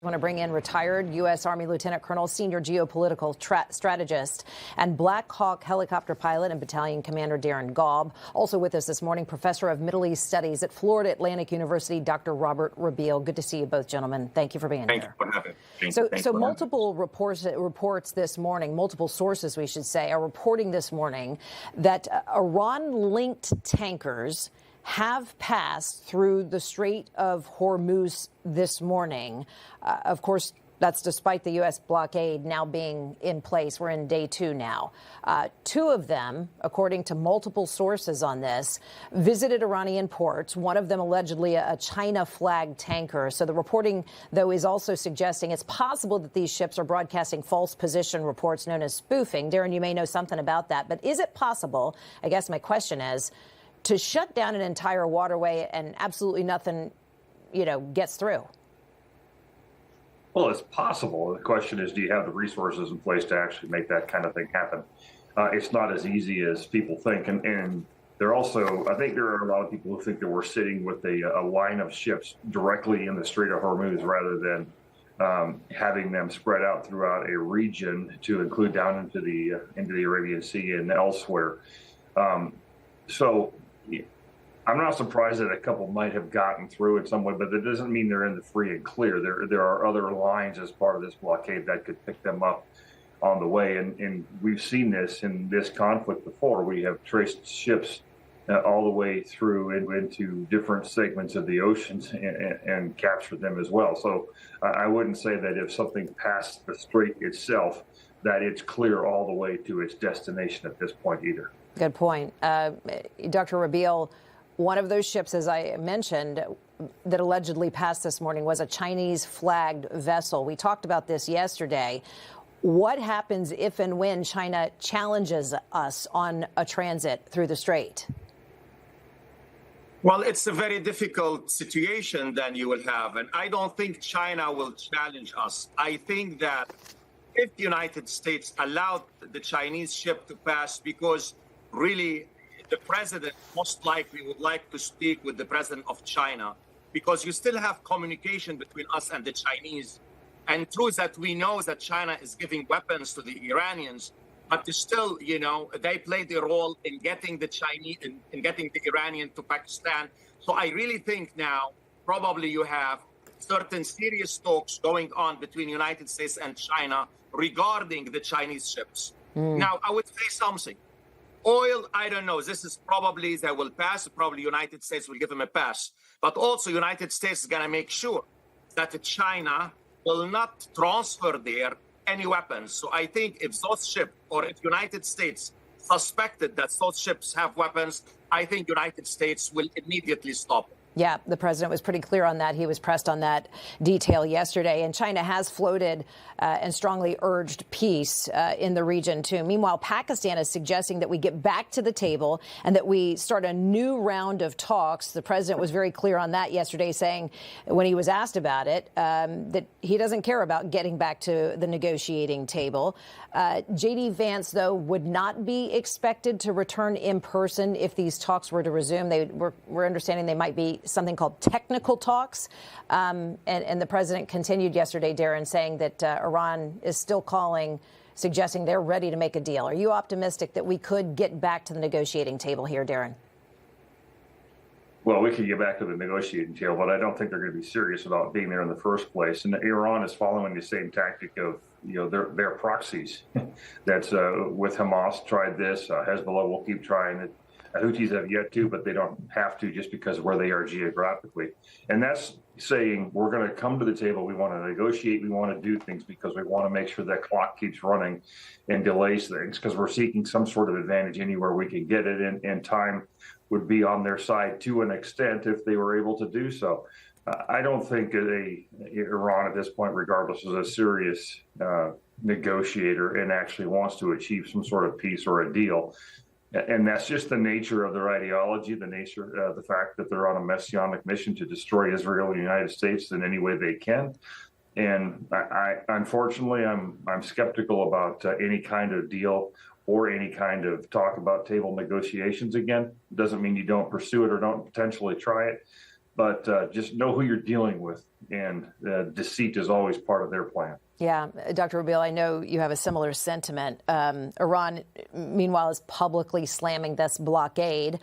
I want to bring in retired U.S. Army Lieutenant Colonel, senior geopolitical strategist, and Black Hawk helicopter pilot and battalion commander Darren Gaub. Also with us this morning, professor of Middle East Studies at Florida Atlantic University, Dr. Robert Rabil. Good to see you both, gentlemen. Thank you for being here. So multiple reports this morning, multiple sources, we should say, are reporting this morning that Iran-linked tankers have passed through the Strait of Hormuz this morning. Of course, that's despite the U.S. blockade now being in place. We're in day 2 now. 2 of them, according to multiple sources on this, visited Iranian ports, one of them allegedly a China-flagged tanker. So the reporting, though, is also suggesting it's possible that these ships are broadcasting false position reports known as spoofing. Darren, you may know something about that. But is it possible, I guess my question is, to shut down an entire waterway and absolutely nothing, gets through? Well, it's possible. The question is, do you have the resources in place to actually make that kind of thing happen? It's not as easy as people think. And there also, I think there are a lot of people who think that we're sitting with a line of ships directly in the Strait of Hormuz rather than having them spread out throughout a region to include down into the Arabian Sea and elsewhere. So I'm not surprised that a couple might have gotten through in some way, but that doesn't mean they're in the free and clear. There are other lines as part of this blockade that could pick them up on the way. And we've seen this in this conflict before. We have traced ships all the way through into different segments of the oceans and captured them as well. So I wouldn't say that if something passed the strait itself, that it's clear all the way to its destination at this point either. Good point. Dr. Rabil, one of those ships, as I mentioned, that allegedly passed this morning was a Chinese-flagged vessel. We talked about this yesterday. What happens if and when China challenges us on a transit through the strait? Well, it's a very difficult situation then you will have, and I don't think China will challenge us. I think that if the United States allowed the Chinese ship to pass, because really the president most likely would like to speak with the president of China, because you still have communication between us and the Chinese. And true that we know that China is giving weapons to the Iranians, but still, they play the role in getting the Chinese, in getting the Iranian to Pakistan. So I really think now probably you have certain serious talks going on between the United States and China regarding the Chinese ships. Now, I would say something. Oil, I don't know. This is probably they will pass. Probably United States will give them a pass. But also United States is going to make sure that China will not transfer there any weapons. So I think if those ships, or if United States suspected that those ships have weapons, I think United States will immediately stop it. Yeah, the president was pretty clear on that. He was pressed on that detail yesterday. And China has floated and strongly urged peace in the region, too. Meanwhile, Pakistan is suggesting that we get back to the table and that we start a new round of talks. The president was very clear on that yesterday, saying when he was asked about it, that he doesn't care about getting back to the negotiating table. J.D. Vance, though, would not be expected to return in person if these talks were to resume. We're understanding they might be something called technical talks. And the president continued yesterday, Darren, saying that Iran is still calling, suggesting they're ready to make a deal. Are you optimistic that we could get back to the negotiating table here, Darren? Well, we could get back to the negotiating table, but I don't think they're going to be serious about being there in the first place. And Iran is following the same tactic of, their proxies. That's with Hamas tried this. Hezbollah will keep trying it. Houthis have yet to, but they don't have to just because of where they are geographically. And that's saying we're going to come to the table. We want to negotiate. We want to do things because we want to make sure that clock keeps running and delays things, because we're seeking some sort of advantage anywhere we can get it. And time would be on their side to an extent if they were able to do so. I don't think Iran at this point, regardless, is a serious negotiator and actually wants to achieve some sort of peace or a deal. And that's just the nature of their ideology, the nature of the fact that they're on a messianic mission to destroy Israel and the United States in any way they can. And unfortunately, I'm skeptical about any kind of deal or any kind of talk about table negotiations again. Doesn't mean you don't pursue it or don't potentially try it, but just know who you're dealing with. and deceit is always part of their plan. Yeah, Dr. Rabil, I know you have a similar sentiment. Iran, meanwhile, is publicly slamming this blockade,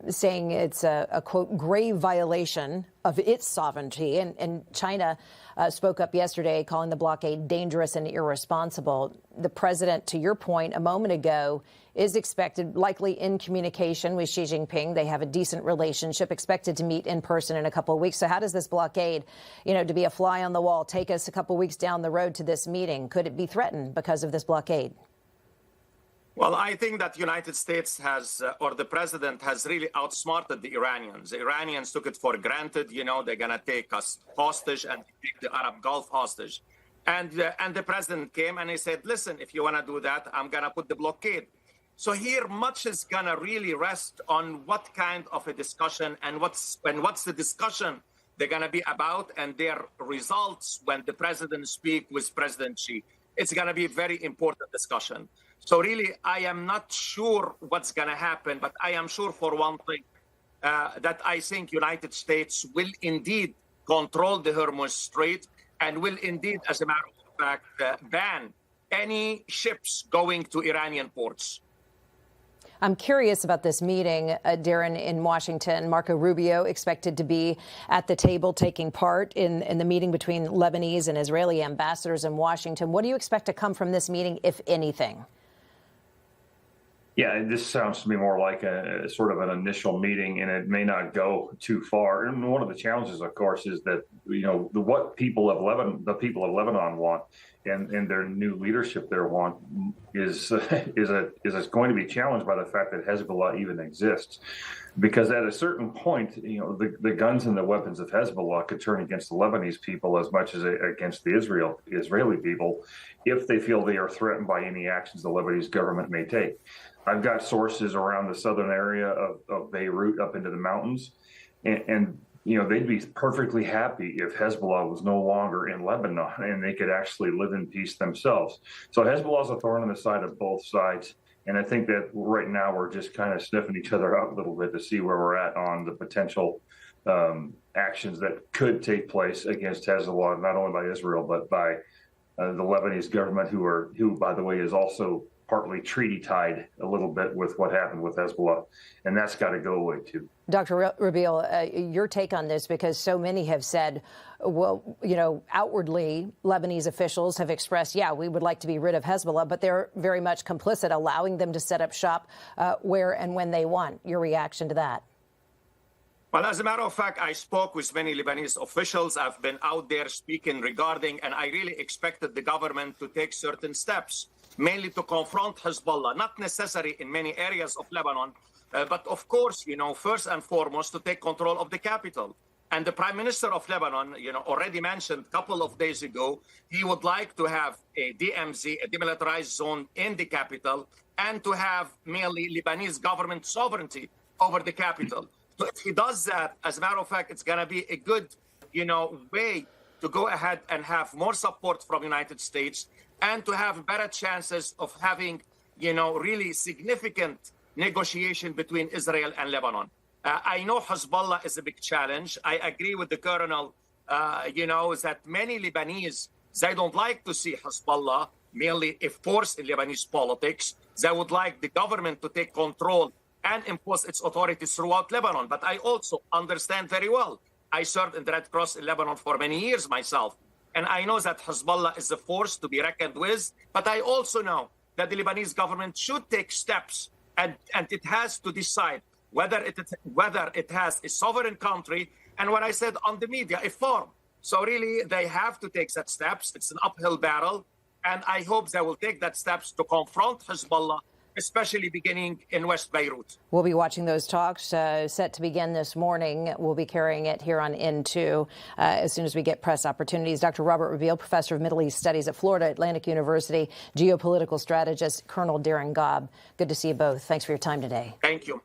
saying it's a, quote, grave violation of its sovereignty. And China spoke up yesterday, calling the blockade dangerous and irresponsible. The president, to your point a moment ago, is expected, likely in communication with Xi Jinping. They have a decent relationship, expected to meet in person in a couple of weeks. So how does this blockade, to be a fly on the wall, take us a couple of weeks down the road to this meeting? Could it be threatened because of this blockade? Well, I think that the United States has, or the president has really outsmarted the Iranians. The Iranians took it for granted, they're going to take us hostage and take the Arab Gulf hostage. And the president came and he said, listen, if you want to do that, I'm going to put the blockade. So here, much is going to really rest on what kind of a discussion and what's the discussion they're going to be about and their results when the president speaks with President Xi. It's going to be a very important discussion. So really, I am not sure what's going to happen, but I am sure for one thing, that I think United States will indeed control the Hormuz Strait and will indeed, as a matter of fact, ban any ships going to Iranian ports. I'm curious about this meeting, Darren, in Washington. Marco Rubio expected to be at the table taking part in the meeting between Lebanese and Israeli ambassadors in Washington. What do you expect to come from this meeting, if anything? Yeah, this sounds to me more like a sort of an initial meeting, and it may not go too far. And one of the challenges, of course, is that what the people of Lebanon want, and their new leadership there want, is going to be challenged by the fact that Hezbollah even exists, because at a certain point, the guns and the weapons of Hezbollah could turn against the Lebanese people as much as against the Israeli people, if they feel they are threatened by any actions the Lebanese government may take. I've got sources around the southern area of Beirut up into the mountains, and they'd be perfectly happy if Hezbollah was no longer in Lebanon and they could actually live in peace themselves. So Hezbollah is a thorn in the side of both sides. And I think that right now we're just kind of sniffing each other out a little bit to see where we're at on the potential actions that could take place against Hezbollah, not only by Israel, but by the Lebanese government, who, by the way, is also partly treaty tied a little bit with what happened with Hezbollah. And that's got to go away, too. Dr. Rabil, your take on this, because so many have said, well, outwardly, Lebanese officials have expressed, yeah, we would like to be rid of Hezbollah, but they're very much complicit, allowing them to set up shop where and when they want. Your reaction to that? Well, as a matter of fact, I spoke with many Lebanese officials. I've been out there speaking regarding, and I really expected the government to take certain steps, mainly to confront Hezbollah, not necessary in many areas of Lebanon, but of course, first and foremost, to take control of the capital. And the Prime Minister of Lebanon, already mentioned a couple of days ago, he would like to have a DMZ, a demilitarized zone in the capital, and to have merely Lebanese government sovereignty over the capital. So if he does that, as a matter of fact, it's going to be a good, way to go ahead and have more support from the United States and to have better chances of having, really significant negotiation between Israel and Lebanon. I know Hezbollah is a big challenge. I agree with the colonel, that many Lebanese, they don't like to see Hezbollah merely a force in Lebanese politics. They would like the government to take control and impose its authority throughout Lebanon. But I also understand very well. I served in the Red Cross in Lebanon for many years myself. And I know that Hezbollah is a force to be reckoned with. But I also know that the Lebanese government should take steps, and it has to decide whether it has a sovereign country, and what I said on the media, a farm. So really, they have to take that steps. It's an uphill battle. And I hope they will take that steps to confront Hezbollah, especially beginning in West Beirut. We'll be watching those talks set to begin this morning. We'll be carrying it here on N2 as soon as we get press opportunities. Dr. Robert Rabil, professor of Middle East Studies at Florida Atlantic University, geopolitical strategist, Colonel Darren Gaub. Good to see you both. Thanks for your time today. Thank you.